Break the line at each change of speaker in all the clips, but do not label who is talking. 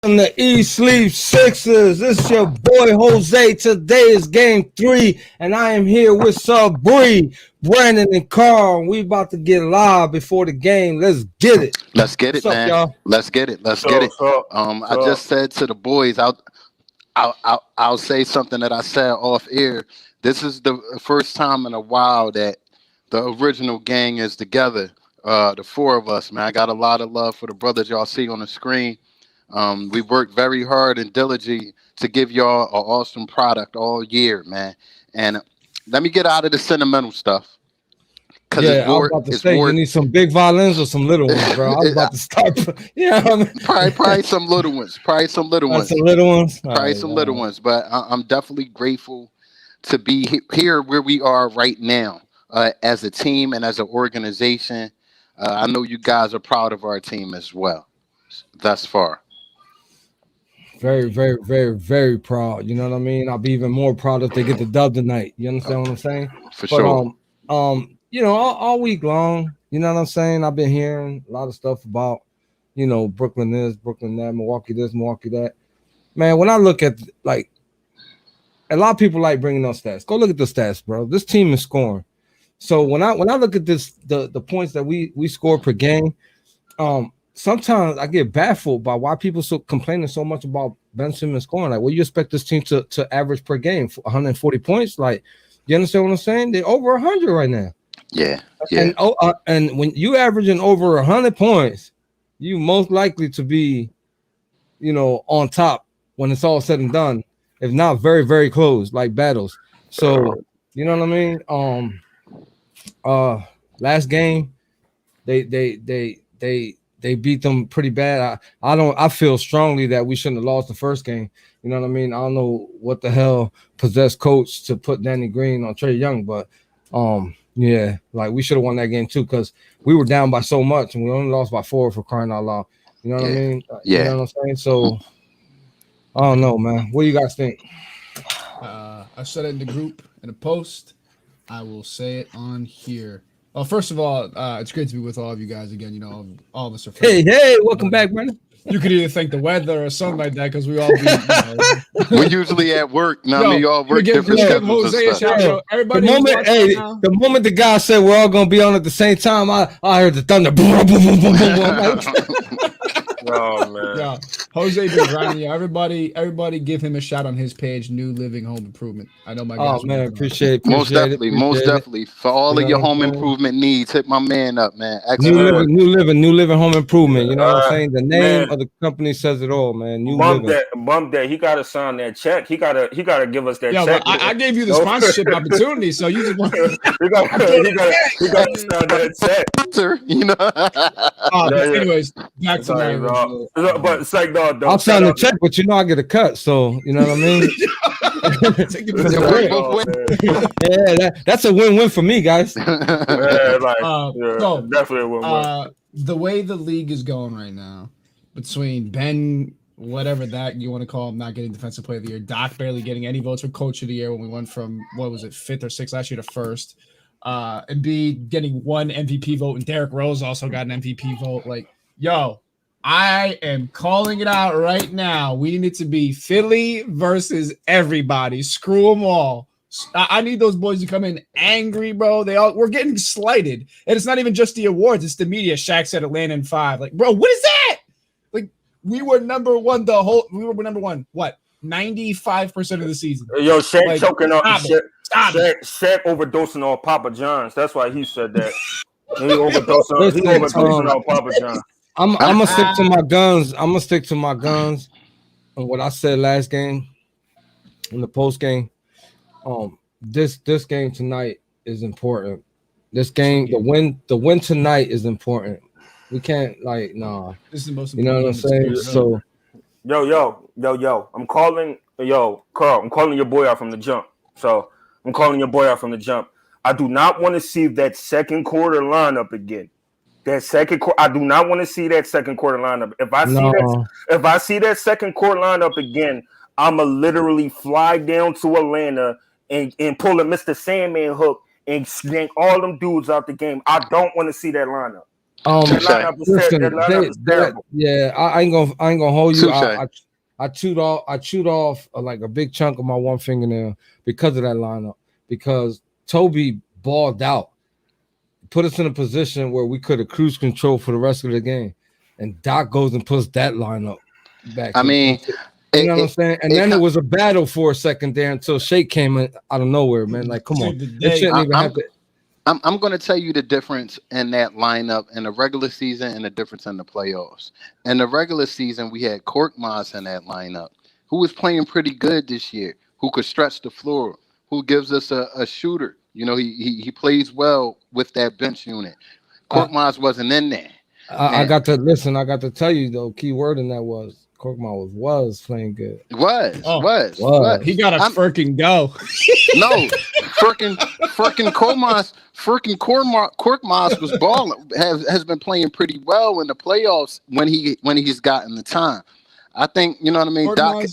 From the East Sleep Sixers, this is your boy Jose. Today is game 3, and I am here with Sabri, Brandon, and Carl. We about to get live before the game. Let's get it.
Let's get
What's
it,
up,
man.
y'all?
Let's get it. Let's get it. I just said to the boys, I'll say something that I said off air. This is the first time in a while that the original gang is together. The four of us, man. I got a lot of love for the brothers y'all see on the screen. We worked very hard and diligently to give y'all an awesome product all year, man. And let me get out of the sentimental stuff.
Yeah, I was about to say, you need some big violins or some little ones, bro. I was about to start. Yeah, I mean,
probably some little ones. Probably some little ones.
Some little ones.
Probably some little ones. But I'm definitely grateful to be here where we are right now as a team and as an organization. I know you guys are proud of our team as well thus far.
Very, very, very, very proud. You know what I mean? I'll be even more proud if they get the dub tonight. You understand what I'm saying?
For sure.
You know, all week long, you know what I'm saying? I've been hearing a lot of stuff about, you know, Brooklyn this, Brooklyn that, Milwaukee this, Milwaukee that. Man, when I look at, like, a lot of people like bringing up stats. Go look at the stats, bro. This team is scoring. So when I look at this, the points that we score per game, sometimes I get baffled by why people complaining so much about Ben Simmons scoring. Like, what do you expect this team to average per game? 140 points? Like, you understand what I'm saying? They're over 100 right now.
Yeah.
And when you averaging over 100 points, you most likely to be, you know, on top when it's all said and done, if not very, very close, like battles. So, you know what I mean? Last game, they beat them pretty bad. I feel strongly that we shouldn't have lost the first game. You know what I mean? I don't know what the hell possessed coach to put Danny Green on Trae Young, but yeah, like we should have won that game too because we were down by so much and we only lost by 4 for crying out loud. You know what I mean?
Yeah.
You know what I'm saying? So I don't know, man. What do you guys think?
I said it in the group in a post. I will say it on here. Well, first of all, it's great to be with all of you guys again. You know, all of us are friends.
Hey, welcome back, Brandon.
You could either thank the weather or something like that because we all be,
we're usually at work. I mean, you all work different schedules.
Everybody
the moment the guy said we're all gonna be on at the same time, I heard the thunder. Boom, boom, boom, boom, boom, boom.
Oh man, yeah. Jose been grinding. Everybody, give him a shout on his page. New Living Home Improvement. I know my guys.
Oh man, appreciate it.
Most definitely. For all of your home improvement needs, hit my man up, man.
Excellent. New living home improvement. You know what I'm saying? The name of the company says it all, man.
Bump that. He gotta sign that check. He gotta give us that check.
I gave you the sponsorship opportunity, so you just want.
he gotta sign that check.
You know.
Anyways, back to my.
But it's like, no,
I'll sign the check, but you know I get a cut, so you know what I mean. Yeah, that's a win-win for me, guys.
Definitely a win-win.
The way the league is going right now, between Ben, whatever that you want to call him, not getting defensive player of the year, Doc barely getting any votes for coach of the year when we went from what was it, 5th or 6th last year to 1st, and B getting 1 MVP vote, and Derrick Rose also got an MVP vote. Like, yo. I am calling it out right now. We need it to be Philly versus everybody. Screw them all. I need those boys to come in angry, bro. We're getting slighted. And it's not even just the awards. It's the media. Shaq said Atlanta in 5. Like, bro, what is that? Like, we were number 1 what? 95% of the season.
Yo, Shaq like, choking on Shaq overdosing on Papa John's. That's why he said that. He overdosing on Papa John's.
I'm gonna stick to my guns. I'm gonna stick to my guns and what I said last game in the post game. This game tonight is important. This game, the win tonight is important. We can't
This is the most important.
You know what I'm saying? So,
yo, I'm calling Carl. I'm calling your boy out from the jump. I do not want to see that second quarter lineup again. I do not want to see that second quarter lineup. If I see that second quarter lineup again, I'ma literally fly down to Atlanta and pull a Mr. Sandman hook and yank all them dudes out the game. I don't want to see that lineup.
Touche.
Listen,
that lineup is terrible.
I ain't gonna hold you.
Touche.
I chewed off like a big chunk of my one fingernail because of that lineup. Because Toby balled out, put us in a position where we could have cruise control for the rest of the game, and Doc goes and puts that lineup back.
I mean,
you know what I'm saying? And then it was a battle for a second there until Shake came in out of nowhere, man. Like, come on, it shouldn't even happen.
I'm going to tell you the difference in that lineup in the regular season and the difference in the playoffs. In the regular season, we had Korkmaz in that lineup, who was playing pretty good this year, who could stretch the floor, who gives us a shooter. You know, he plays well with that bench unit. Korkmaz wasn't in there.
I got to tell you, though, key word in that was Korkmaz was playing good.
Was.
He got a freaking go.
No, freaking Korkmaz was balling. Has been playing pretty well in the playoffs when he's gotten the time. I think, you know what I mean. Doc,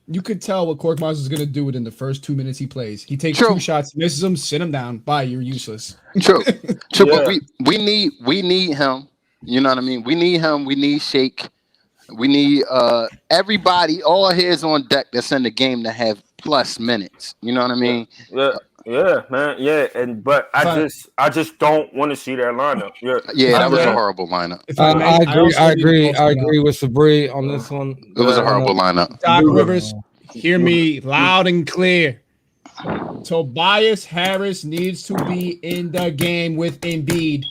you could tell what Korkmaz is going to do within the first 2 minutes he plays. He takes 2 shots, misses them, sit him down. Bye, you're useless.
True. But we need him. You know what I mean. We need him. We need Shake. We need everybody, all hands on deck that's in the game to have plus minutes. You know what I mean?
Yeah, man. Yeah, but I just don't want to see that lineup.
Yeah, that was a horrible lineup.
I agree with Sabri on this one.
It was a horrible lineup.
Doc Rivers, hear me loud and clear. Tobias Harris needs to be in the game with Embiid.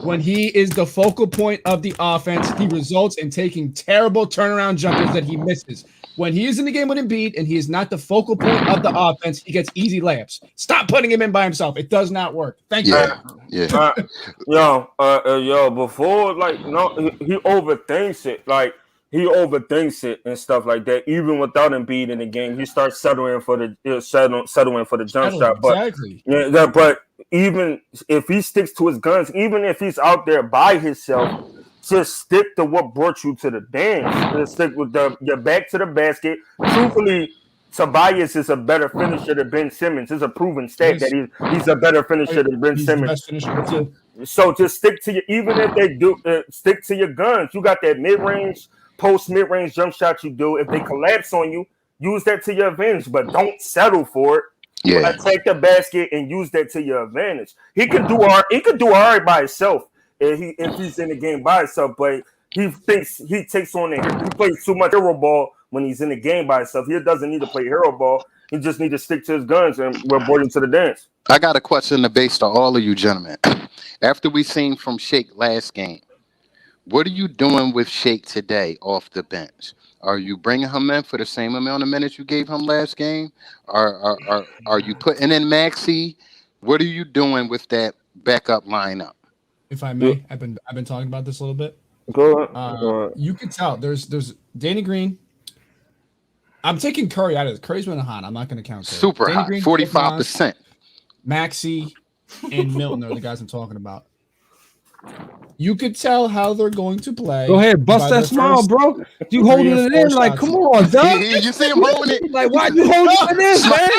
When he is the focal point of the offense, he results in taking terrible turnaround jumpers that he misses. When he is in the game with Embiid and he is not the focal point of the offense, he gets easy layups. Stop putting him in by himself. It does not work. Thank you.
Before, he overthinks it. He overthinks it and stuff like that. Even without Embiid in the game, he starts settling for the jump shot.
Exactly.
But even if he sticks to his guns, even if he's out there by himself, just stick to what brought you to the dance. Just stick with your back to the basket. Truthfully, Tobias is a better finisher than Ben Simmons. It's a proven stat that he's a better finisher than Ben Simmons. So just stick to even if they do stick to your guns. You got that mid-range, post-mid-range jump shot you do. If they collapse on you, use that to your advantage, but don't settle for it.
Yeah.
Take the basket and use that to your advantage. He could do all right by himself if he's in the game by himself, but he thinks he takes on he plays too much hero ball when he's in the game by himself. He doesn't need to play hero ball. He just need to stick to his guns, and we're brought him to the dance.
I got a question to base to all of you gentlemen. After we seen from Shake last game, what are you doing with Shake today off the bench? Are you bringing him in for the same amount of minutes you gave him last game? Are you putting in Maxey? What are you doing with that backup lineup?
If I may, I've been talking about this a little bit.
Go ahead.
You can tell there's Danny Green. I'm taking Curry out of it. Curry's been hot. I'm not going to count Curry.
Super hot, 45%.
Maxey and Milton are the guys I'm talking about. You could tell how they're going to play.
Go ahead, bust that smile, bro. You holding it in like, come on, Doug.
You see him holding it?
Like, why you holding it in, man?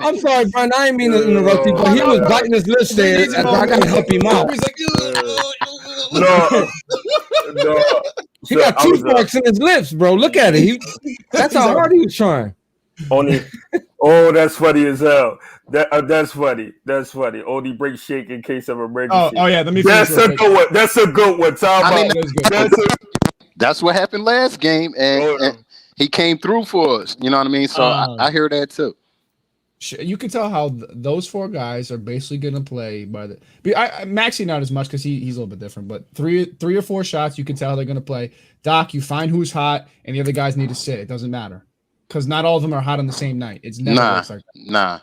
I'm sorry, Brian. I didn't mean to interrupt you, but he was biting his lips there. I gotta help him out.
He's like,
No.
He got two sparks in his lips, bro. Look at it. That's how hard he was trying.
That's funny as hell. That's funny. Only break Shake in case of emergency.
Oh yeah. Let me.
That's a good one. That's a good one.
That's what happened last game, and he came through for us. You know what I mean? So I hear that too.
You can tell how those four guys are basically going to play by the. Maxey not as much because he's a little bit different, but three or four shots you can tell they're going to play. Doc, you find who's hot, and the other guys need to sit. It doesn't matter because not all of them are hot on the same night. It's never works like that.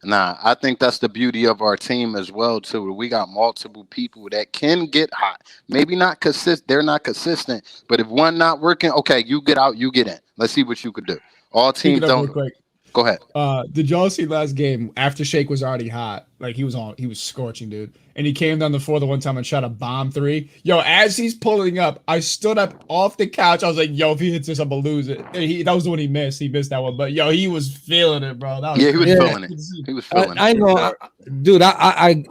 Nah. I think that's the beauty of our team as well too. We got multiple people that can get hot. Maybe not consistent. They're not consistent, but if one not working, okay, you get out, you get in. Let's see what you could do. All teams don't. Go ahead.
Did y'all see last game after Shake was already hot? Like he was scorching, dude. And he came down the floor the one time and shot a bomb three. Yo, as he's pulling up, I stood up off the couch. I was like, yo, if he hits this, I'm gonna lose it. That was the one he missed. He missed that one. But yo, he was feeling it, bro.
He was feeling it. He was feeling it.
I know, dude. I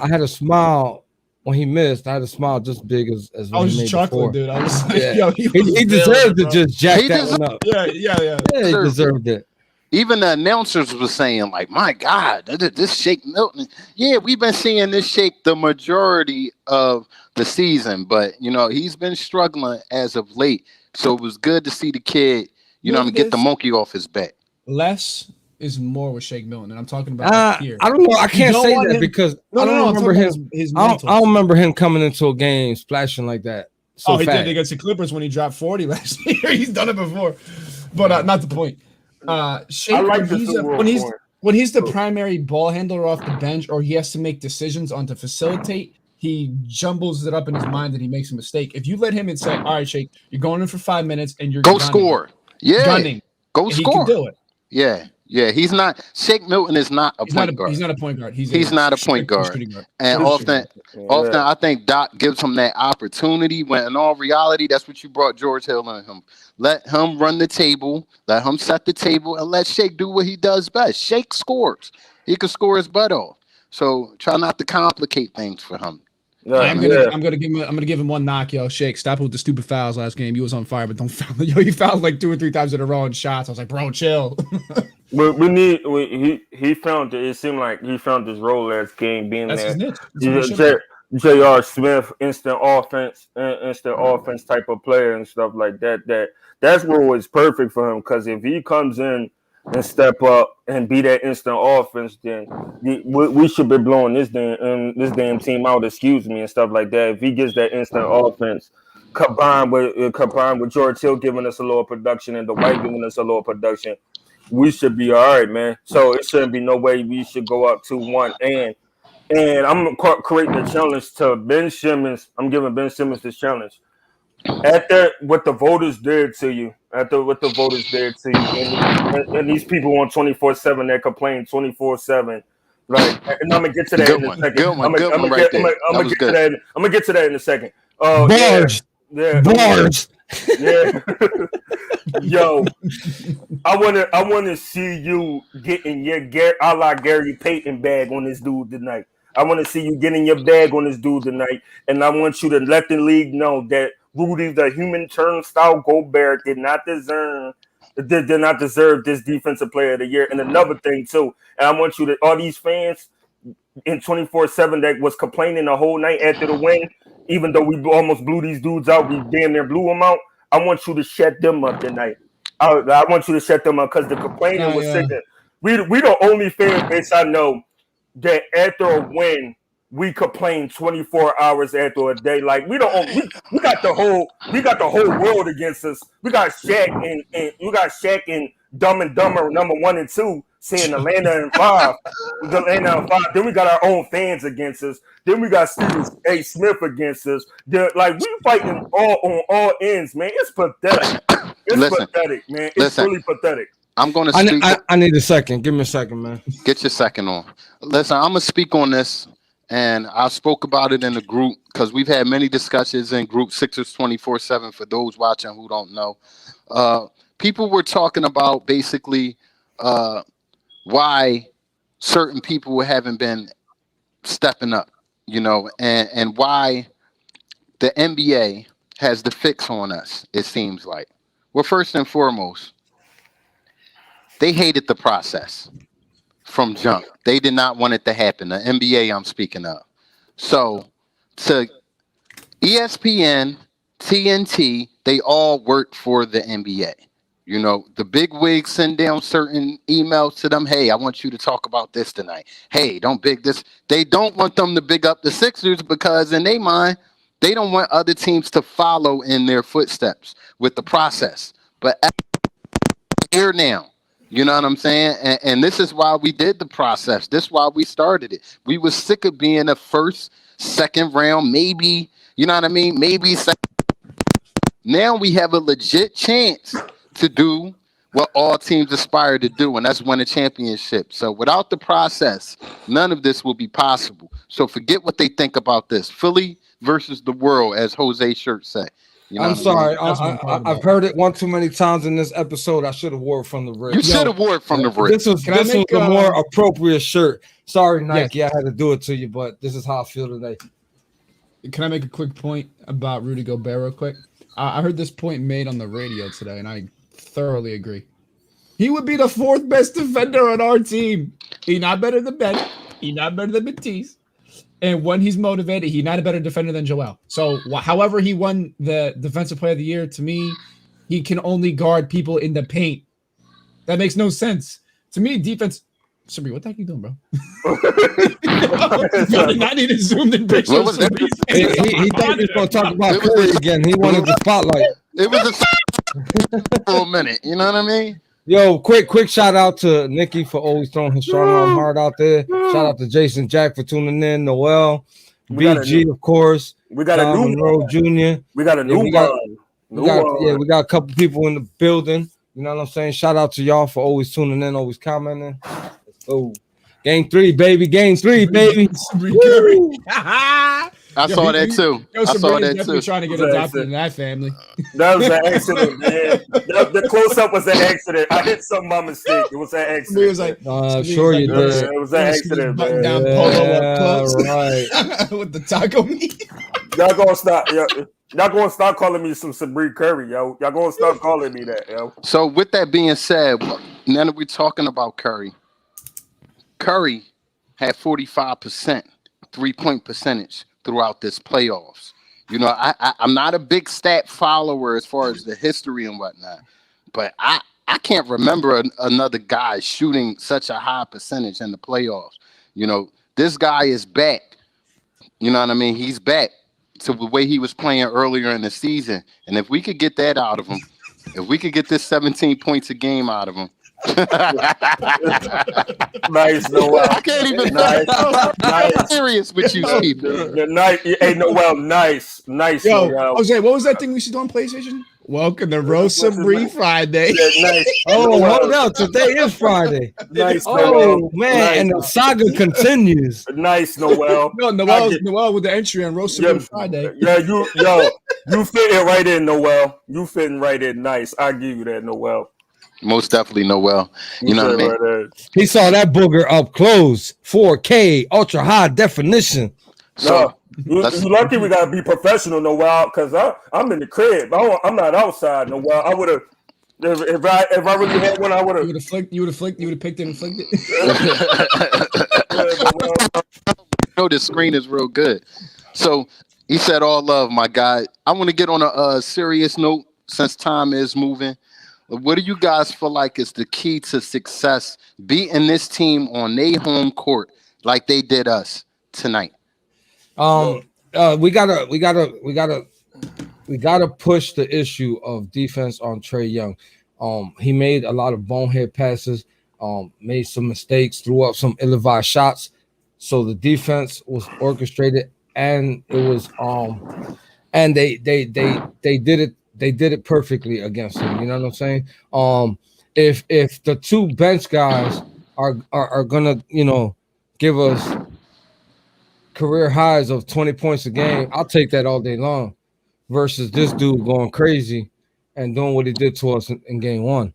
had a smile when he missed, I had a smile just big as
I
when
was
he
just
made
chuckling,
before.
dude. I was like,
Yeah.
yo,
He
was
deserved to
bro.
just jack
He
that one up.
Yeah.
Yeah, he deserved it.
Even the announcers were saying, like, my God, this Shake Milton. Yeah, we've been seeing this Shake the majority of the season, but, you know, he's been struggling as of late. So it was good to see the kid, get the monkey off his back.
Less is more with Shake Milton, and I'm talking about here.
I don't know. I can't say that because I don't remember his I don't remember him coming into a game splashing like that. So
he
fast.
did against the Clippers when he dropped 40 last year. He's done it before, but not the point. Shake, when he's the primary ball handler off the bench, or he has to make decisions on to facilitate, he jumbles it up in his mind and he makes a mistake. If you let him and say, "All right, Shake, you're going in for 5 minutes and you're
go score,"
gunning,
go score.
He can do it.
Yeah. He's not. Shake Milton is not a point guard.
He's not a point guard.
He's not a point guard. And often, I think Doc gives him that opportunity when, in all reality, that's what you brought George Hill on him. Let him run the table, let him set the table, and let Shake do what he does best. Shake scores. He can score his butt off. So try not to complicate things for him.
I'm gonna give him one knock, yo. Shake, stop with the stupid fouls last game. You was on fire, but don't foul. Yo, you fouled like 2 or 3 times in a row in shots. I was like, bro, chill.
He found it. It seemed like he found his role last game, being there. J.R. Smith, instant offense type of player and stuff like that. That's what was perfect for him, because if he comes in and step up and be that instant offense, then we should be blowing this damn team out, and stuff like that. If he gets that instant offense combined with George Hill giving us a little production and Dwight giving us a little production, we should be all right, man. So it shouldn't be no way we should go up 2-1. And I'm creating a challenge to Ben Simmons. I'm giving Ben Simmons this challenge. After what the voters did to you, and these people on 24/7 that complain 24/7, right? And I'm gonna get to that in a second. I'm gonna get to that in a second.
Bars. Yeah.
Yo, I wanna see you getting your a la Gary Payton bag on this dude tonight. I want to see you getting your bag on this dude tonight, and I want you to let the league know that Rudy, the human turnstile Gobert, did not deserve this defensive player of the year. And another thing too, and I want you to, all these fans in 24/7 that was complaining the whole night after the win, even though we almost blew these dudes out, we damn near blew them out. I want you to shut them up tonight. I want you to shut them up, because the complaining was sick. We the only fan base I know that after a win we complain 24 hours after a day. Like we got the whole world against us. We got Shaq and Dumb and Dumber number 1 and 2 saying Atlanta and 5. Then we got our own fans against us. Then we got Stephen A. Smith against us. Like we fighting on all ends, man. It's pathetic. Pathetic, man. It's really pathetic.
I'm going to speak.
I need a second. Give me a second, man.
Get your second on. Listen, I'm going to speak on this, and I spoke about it in the group because we've had many discussions in group Sixers 24/7 for those watching who don't know. People were talking about basically why certain people haven't been stepping up, and why the NBA has the fix on us, it seems like. Well, first and foremost, they hated the process from jump. They did not want it to happen. The NBA I'm speaking of. So to ESPN, TNT, they all work for the NBA. The big wigs send down certain emails to them. Hey, I want you to talk about this tonight. Hey, don't big this. They don't want them to big up the Sixers because in their mind, they don't want other teams to follow in their footsteps with the process. But here now, you know what I'm saying? And this is why we did the process. This is why we started it. We were sick of being a first, second round, maybe, you know what I mean? Maybe second. Now we have a legit chance to do what all teams aspire to do, and that's win a championship. So without the process, none of this will be possible. So forget what they think about this. Philly versus the world, as Jose Shirt say.
I'm sorry. I've heard it one too many times in this episode. I should have wore it from the rip.
You should have wore it from the rip.
This was a more appropriate shirt. Sorry, Nike. Yes. I had to do it to you, but this is how I feel today.
Can I make a quick point about Rudy Gobert real quick? I heard this point made on the radio today, and I thoroughly agree. He would be the 4th best defender on our team. He not better than Ben. He not better than Matisse. And when he's motivated, he not a better defender than Joel. So however he won the Defensive Player of the Year, to me, he can only guard people in the paint. That makes no sense. To me, defense... Sabri, what the heck are you doing, bro? Yo, did not need a zoomed in picture.
What was that?
He thought he was going to talk about Curry again. He wanted the spotlight.
It was a for a minute. You know what I mean?
Yo, quick shout out to Nikki for always throwing his strong arm hard out there. Shout out to Jason Jack for tuning in. Noel, BG, of course.
We got
John
a new
Monroe Jr.
We got a new one.
We got a couple people in the building. You know what I'm saying? Shout out to y'all for always tuning in, always commenting. Oh, game 3, baby. Game 3, baby.
I saw that too.
I saw that too. Trying to get adopted in that family.
That was an accident, man. The close up was an accident. I hit something by mistake. It was an accident.
He was like,
sure you did.
It was an accident, man.
Down polo up close.
Right.
With the taco meat.
Y'all gonna stop. Y'all gonna stop calling me some Sabri Curry, yo. Y'all gonna stop calling me that, yo.
So with that being said, now that we're talking about Curry had 45% 3-point percentage throughout this playoffs. You know, I'm not a big stat follower as far as the history and whatnot, but I can't remember another guy shooting such a high percentage in the playoffs. You know, this guy is back. You know what I mean? He's back to the way he was playing earlier in the season. And if we could get that out of him, if we could get this 17 points a game out of him,
Nice, Noel.
I can't even
Nice.
I'm serious with you, Steve.
Nice. Hey, Noel. Nice.
Yo,
Noel.
Jose, what was that thing we used to do on PlayStation? Welcome to Roast Sabri Friday.
Yeah, nice.
Oh,
Noel.
hold up. Today is Friday.
Nice,
Oh,
Noel.
man.
Nice.
And the saga continues.
Nice, Noel.
No, Noel with the entry on Roast Sabri Friday.
Yeah, you fitting right in, Noel. You fitting right in. Nice. I give you that, Noel.
Most definitely, Noel. You know what I mean?
Right.
He saw that booger up close, 4K, ultra high definition.
So
You lucky we gotta be professional, Noel, because I'm in the crib. I'm not outside, Noel. I would have if I really had one, I would have.
You would have picked it and flicked it.
know the screen is real good. So he said, all love, my guy. I want to get on a serious note since time is moving. What do you guys feel like is the key to success beating this team on their home court like they did us tonight?
We gotta push the issue of defense on Trae Young. He made a lot of bonehead passes, made some mistakes, threw up some ill-advised shots. So the defense was orchestrated, and it was and they did it. They did it perfectly against him. You know what I'm saying? If the two bench guys are gonna, give us career highs of 20 points a game, I'll take that all day long. Versus this dude going crazy and doing what he did to us in game one.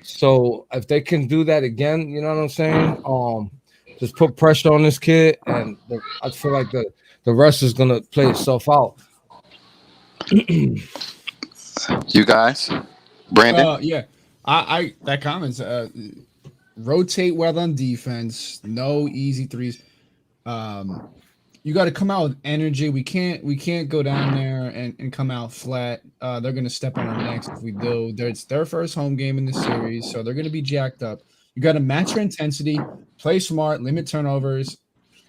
So if they can do that again, you know what I'm saying? Just put pressure on this kid, and I feel like the rest is gonna play itself out.
You guys, Brandon?
Yeah, I that comments. Rotate well on defense. No easy threes. You got to come out with energy. We can't go down there and come out flat. They're gonna step on our necks if we do. It's their first home game in the series, so they're gonna be jacked up. You got to match your intensity, play smart, limit turnovers,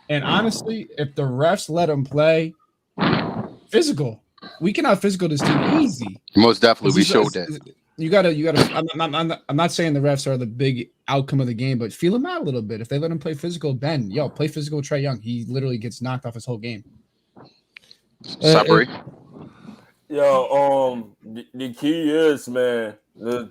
and honestly, if the refs let them play physical. We can out physical this team easy.
Most definitely, we showed that.
You gotta. I'm not saying the refs are the big outcome of the game, but feel them out a little bit. If they let him play physical, play physical with Trae Young. He literally gets knocked off his whole game.
Sabri?
The key is, man,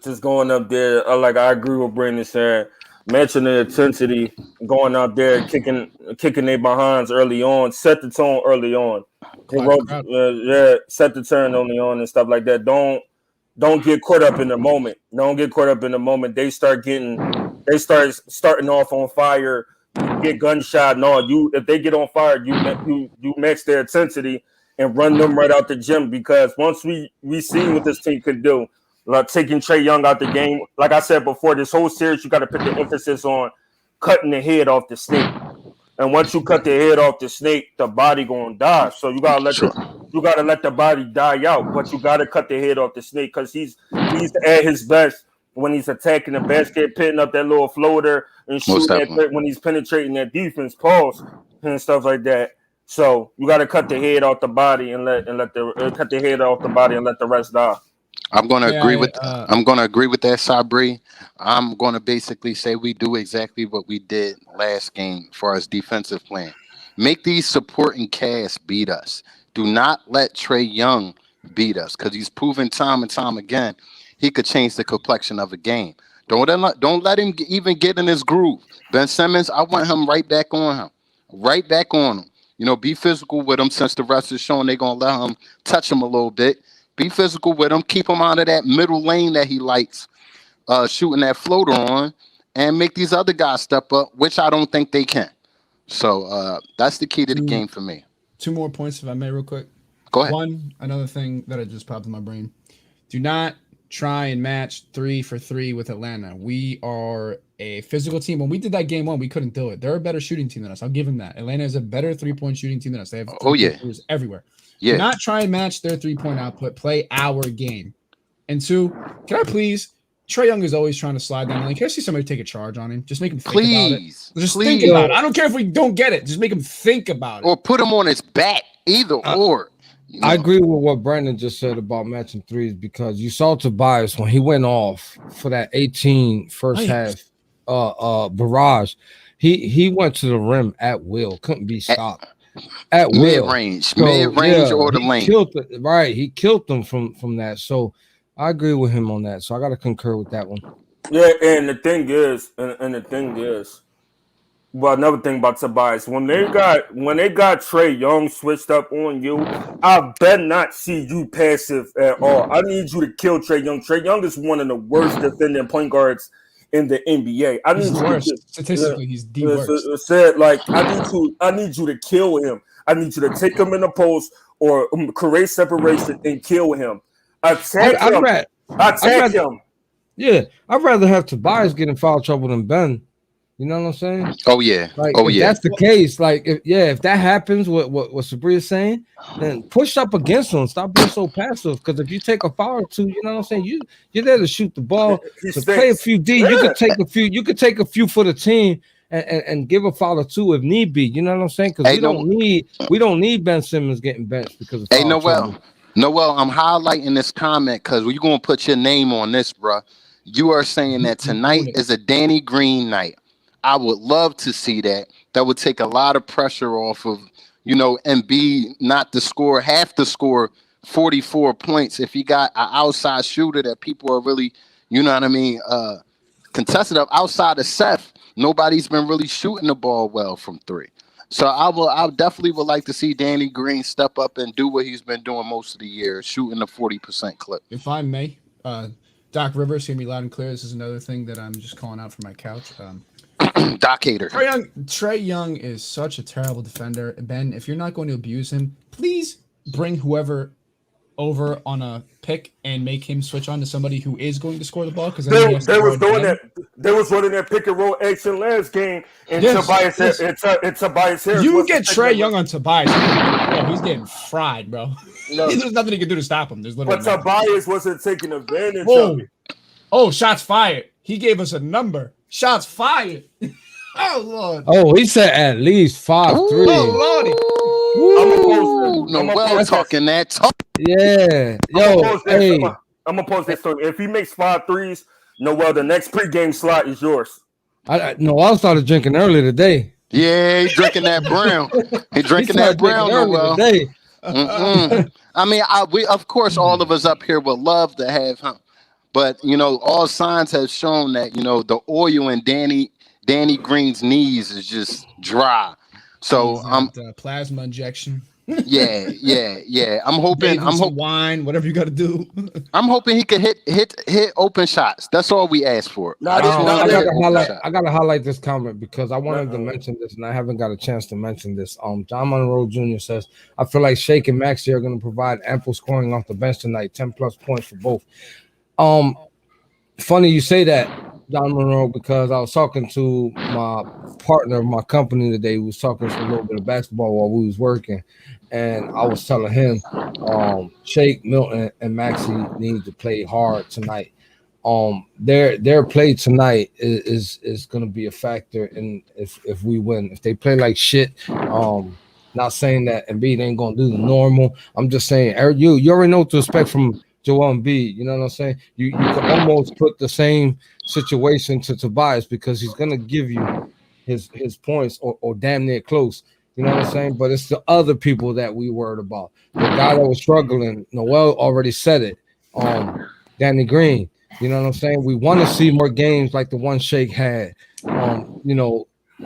just going up there. Like I agree with Brandon saying, matching the intensity, going out there, kicking their behinds early on, set the tone early on. Set the turn early on and stuff like that. Don't get caught up in the moment. Don't get caught up in the moment. They start starting off on fire. You get gunshot and all. If they get on fire, you match their intensity and run them right out the gym, because once we see what this team can do, like taking Trae Young out the game, like I said before, this whole series you got to put the emphasis on cutting the head off the snake. And once you cut the head off the snake, the body gonna die. So you gotta let the body die out, but you gotta cut the head off the snake, because he's at his best when he's attacking the basket, pitting up that little floater and shooting when he's penetrating that defense pulse and stuff like that. So you gotta cut the head off the body and let the head off the body and let the rest die.
I'm going to agree with that, Sabri. I'm going to basically say we do exactly what we did last game as far as defensive plan. Make these supporting cast beat us. Do not let Trae Young beat us, because he's proven time and time again he could change the complexion of a game. Don't let him even get in his groove. Ben Simmons, I want him right back on him. Right back on him. You know, be physical with him, since the rest is showing they're going to let him touch him a little bit. Be physical with him. Keep him out of that middle lane that he likes shooting that floater on, and make these other guys step up, which I don't think they can. So that's the key to the game for me.
2 more points, if I may, real quick.
Go ahead.
One, another thing that I just popped in my brain. Do not try and match 3 for 3 with Atlanta. We are a physical team. When we did that game 1, we couldn't do it. They're a better shooting team than us. I'll give them that. Atlanta is a better 3-point shooting team than us. They have everywhere. Yeah. Do not try and match their 3-point output. Play our game. And 2, can I please? Trae Young is always trying to slide down the lane. Can I see somebody take a charge on him? Just make him think about it. Just think about it. I don't care if we don't get it. Just make him think about it.
Or put him on his back. Either or.
You know? I agree with what Brandon just said about matching threes, because you saw Tobias when he went off for that 18 first half barrage. He went to the rim at will. Couldn't be stopped. At will,
mid-range or the lane.
He killed them from that. So I agree with him on that. So I got to concur with that one.
Yeah, and the thing is, well, another thing about Tobias, when they got Trae Young switched up on you, I bet not see you passive at all. I need you to kill Trae Young. Trae Young is one of the worst defending point guards in the NBA.
Statistically, he's the worst.
I need you to kill him. I need you to take him in the post or create separation and kill him. Attack him.
Yeah, I'd rather have Tobias get in foul trouble than Ben. You know what I'm saying?
Oh yeah.
If that's the case, if that happens, what Sabri is saying, then push up against him. Stop being so passive. Because if you take a foul or 2, you know what I'm saying, you're there to shoot the ball. To play a few D, you could take a few. You could take a few for the team and give a foul or 2 if need be. You know what I'm saying? Because we don't need Ben Simmons getting benched because of foul trouble.
Noel, I'm highlighting this comment because you're gonna put your name on this, bro. You are saying that tonight is a Danny Green night. I would love to see that. That would take a lot of pressure off of, Embiid not to have to score 44 points. If he got an outside shooter that people are really, contested up outside of Seth, nobody's been really shooting the ball well from 3. So I definitely would like to see Danny Green step up and do what he's been doing most of the year, shooting the 40% clip.
If I may, Doc Rivers, hear me loud and clear. This is another thing that I'm just calling out from my couch.
Doc hater.
Trae Young is such a terrible defender. Ben, if you're not going to abuse him, please bring whoever over on a pick and make him switch on to somebody who is going to score the ball. Because
they was doing that. They was running that pick and roll action last game, and Tobias Harris.
You get Trae Young on Tobias, he's getting fried, bro. No. There's nothing he can do to stop him.
But Tobias wasn't taking advantage of it.
Oh, shots fired. He gave us a number. Shots fired. Oh, Lord.
Oh, he said at least 5-3.
Oh, Lordy.
I'm talking that talk.
Yeah.
I'm going to post that story. If he makes 5 threes, Noel, the next pregame slot is yours.
I started drinking earlier today.
Yeah, he's drinking that brown. He's drinking that brown, Noel. I mean, we of course, all of us up here would love to have him. But, all signs have shown that, the oil in Danny Green's knees is just dry. So
plasma injection.
Yeah. I'm hoping.
Wine, whatever you got to do.
I'm hoping he could hit open shots. That's all we ask for.
Nah,
I just want
I
him to hit
gotta
open
highlight.
shots.
I gotta highlight this comment because I wanted to mention this and I haven't got a chance to mention this. John Monroe Jr. says, "I feel like Shake and Maxey are going to provide ample scoring off the bench tonight. 10+ points for both." Funny you say that, John Monroe, because I was talking to my partner of my company today. We was talking a little bit of basketball while we was working, and I was telling him, Shake, Milton, and Maxey need to play hard tonight. Their play tonight is going to be a factor in if we win. If they play like shit, not saying that Embiid ain't going to do the normal. I'm just saying, you already know what to expect from Joel Embiid. You know what I'm saying? You can almost put the same situation to Tobias because he's going to give you his points or damn near close. You know what I'm saying? But it's the other people that we worried about. The guy that was struggling, Noel already said it. Danny Green. You know what I'm saying? We want to see more games like the one Shake had. I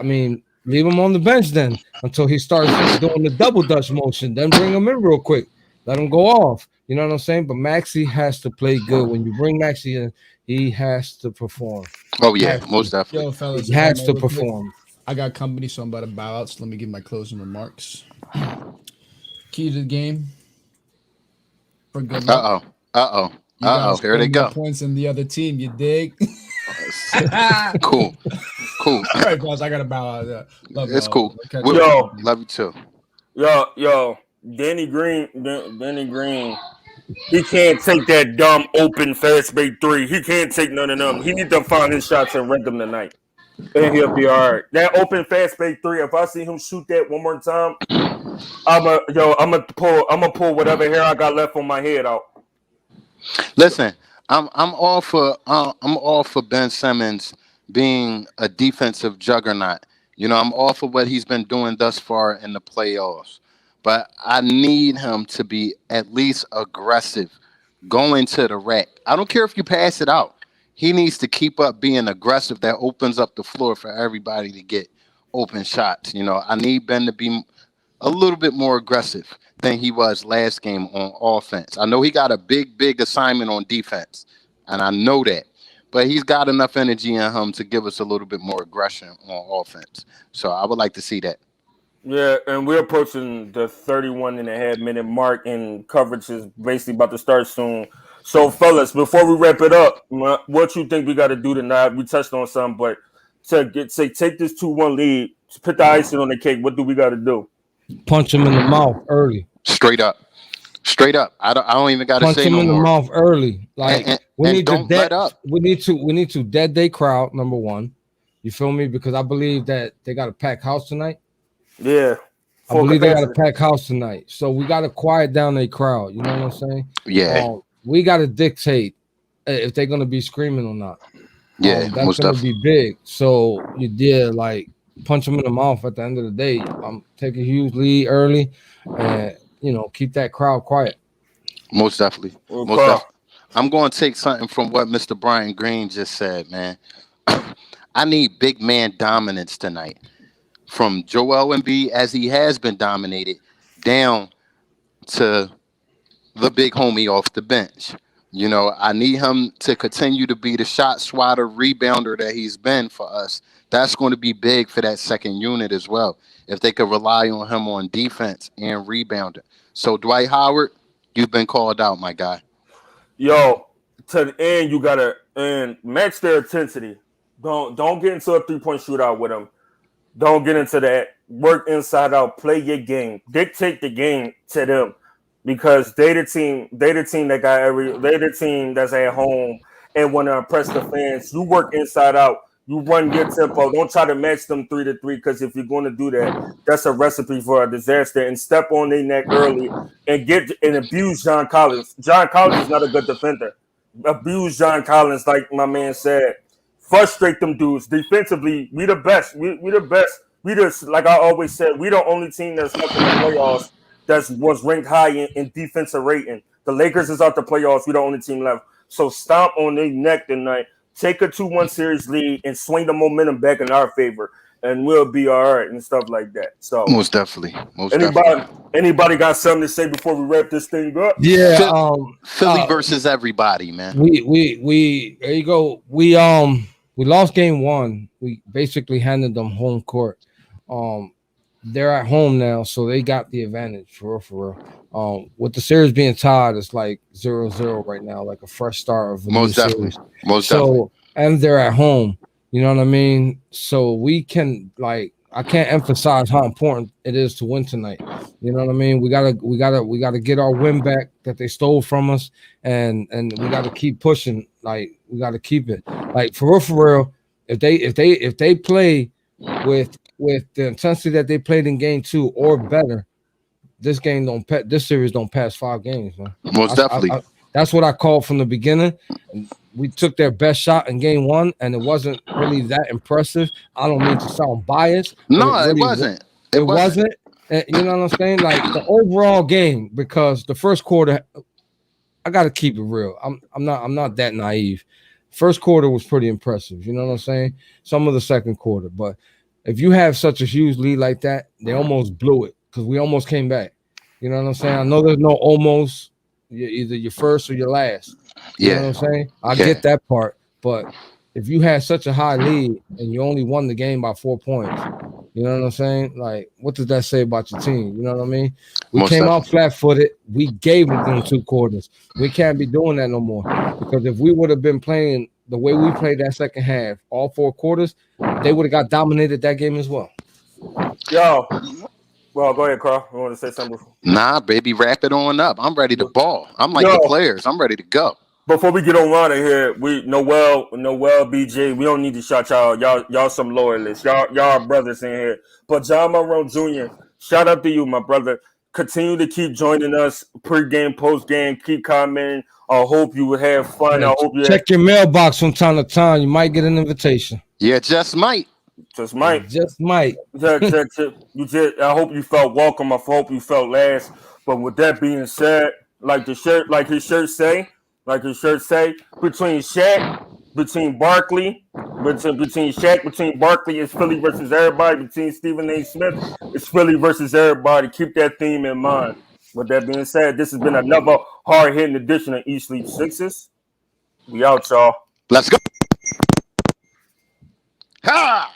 mean, leave him on the bench then until he starts doing the double dutch motion. Then bring him in real quick. Let him go off. You know what I'm saying? But Maxey has to play good. When you bring Maxey in, he has to perform.
Oh yeah, most definitely.
Yo, fellas,
he has to perform.
I got company, so I'm about to bow out. So let me give my closing remarks. Key to the game. For good luck.
Here they go.
Points in the other team. You dig?
Cool.
All right, boss. I gotta bow out. Love
it's
y'all.
cool.
Yo,
love you too.
Yo, Danny Green, he can't take that dumb open fast break three. He can't take none of them. He needs to find his shots and rent them tonight, and he'll be all right. That open fast break three. If I see him shoot that one more time, I'm gonna pull whatever hair I got left on my head out.
Listen, I'm all for Ben Simmons being a defensive juggernaut. You know, I'm all for what he's been doing thus far in the playoffs. But I need him to be at least aggressive going to the rack. I don't care if you pass it out. He needs to keep up being aggressive. That opens up the floor for everybody to get open shots. You know, I need Ben to be a little bit more aggressive than he was last game on offense. I know he got a big assignment on defense, and I know that. But he's got enough energy in him to give us a little bit more aggression on offense. So I would like to see that.
Yeah, and we're approaching the 31.5-minute mark, and coverage is basically about to start soon. So, fellas, before we wrap it up, what you think we got to do tonight? We touched on something, but take this 2-1 lead, put the icing on the cake. What do we got to do?
Punch him in the mouth early.
Straight up. I don't even got to say no more. Punch him in the
mouth early. Like we need to
let up.
We need to dead day crowd. Number one, you feel me? Because I believe that they got a packed house tonight.
Yeah,
I believe they got a packed house tonight. So we got to quiet down their crowd. You know what I'm saying?
Yeah.
We got to dictate if they're gonna be screaming or not.
Yeah,
that's gonna be big. So you did like punch them in the mouth at the end of the day. Take a huge lead early, and keep that crowd quiet.
Most definitely. Most definitely. I'm going to take something from what Mr. Brian Green just said, man. I need big man dominance tonight. From Joel Embiid, as he has been dominated, down to the big homie off the bench. You know, I need him to continue to be the shot swatter, rebounder that he's been for us. That's going to be big for that second unit as well, if they could rely on him on defense and rebounder. So, Dwight Howard, you've been called out, my guy.
Yo, to the end, you got to match their intensity. Don't get into a three-point shootout with them. Don't get into that. Work inside out. Play your game. Dictate the game to them, because they the team that got they the team that's at home and want to impress the fans. You work inside out. You run your tempo. Don't try to match them 3-3, because if you're going to do that, that's a recipe for a disaster. And step on their neck early and abuse John Collins. John Collins is not a good defender. Abuse John Collins, like my man said. Frustrate them dudes. Defensively, we the best. We the best. We just, like I always said, we the only team that's left in the playoffs that was ranked high in defensive rating. The Lakers is out the playoffs. We the only team left. So stomp on their neck tonight. Take a 2-1 series lead and swing the momentum back in our favor. and we'll be all right and stuff like that. So
most definitely. Definitely.
Anybody got something to say before we wrap this thing up?
Yeah,
Philly versus everybody, man.
We there you go. We lost game 1. We basically handed them home court. They're at home now, so they got the advantage for real. With the series being tied, it's like 0-0 right now, like a fresh start of a new series.
Most definitely.
And they're at home. You know what I mean? So we can I can't emphasize how important it is to win tonight. You know what I mean? We gotta get our win back that they stole from us, and we gotta keep pushing. Like we gotta keep it. Like for real. If they play with the intensity that they played in game 2 or better, this series don't pass 5 games, man.
Most definitely.
That's what I called from the beginning. We took their best shot in game 1, and it wasn't really that impressive. I don't mean to sound biased.
No, it wasn't.
It wasn't. You know what I'm saying? Like the overall game, because the first quarter, I got to keep it real. I'm not that naive. First quarter was pretty impressive. You know what I'm saying? Some of the second quarter, but if you have such a huge lead like that, they almost blew it because we almost came back. You know what I'm saying? I know there's no almost. You're either your first or your last. You know what I'm saying? I get that part, but if you had such a high lead and you only won the game by 4 points, you know what I'm saying? Like, what does that say about your team? You know what I mean? We came out flat-footed. We gave them 2 quarters. We can't be doing that no more, because if we would have been playing the way we played that second half, all 4 quarters, they would have got dominated that game as well.
Yo. Well, go ahead, Carl. You want to say something?
Nah, baby, wrap it on up. I'm ready to ball. I'm like the players. I'm ready to go.
Before we get on out of here, Noel, BJ, we don't need to shout y'all. Y'all some loyalists. Y'all are brothers in here. But John Monroe Jr., shout out to you, my brother. Continue to keep joining us pre-game, post-game. Keep commenting. I hope you would have fun. I hope you
check your mailbox from time to time. You might get an invitation.
Yeah, just might.
Just might.
I hope you felt welcome. I hope you felt last. But with that being said, like his shirt say, between Barkley, between Barkley, it's Philly versus everybody. Between Stephen A. Smith, it's Philly versus everybody. Keep that theme in mind. With that being said, this has been another hard-hitting edition of Eat Sleep Sixes. We out, y'all.
Let's go. Ha!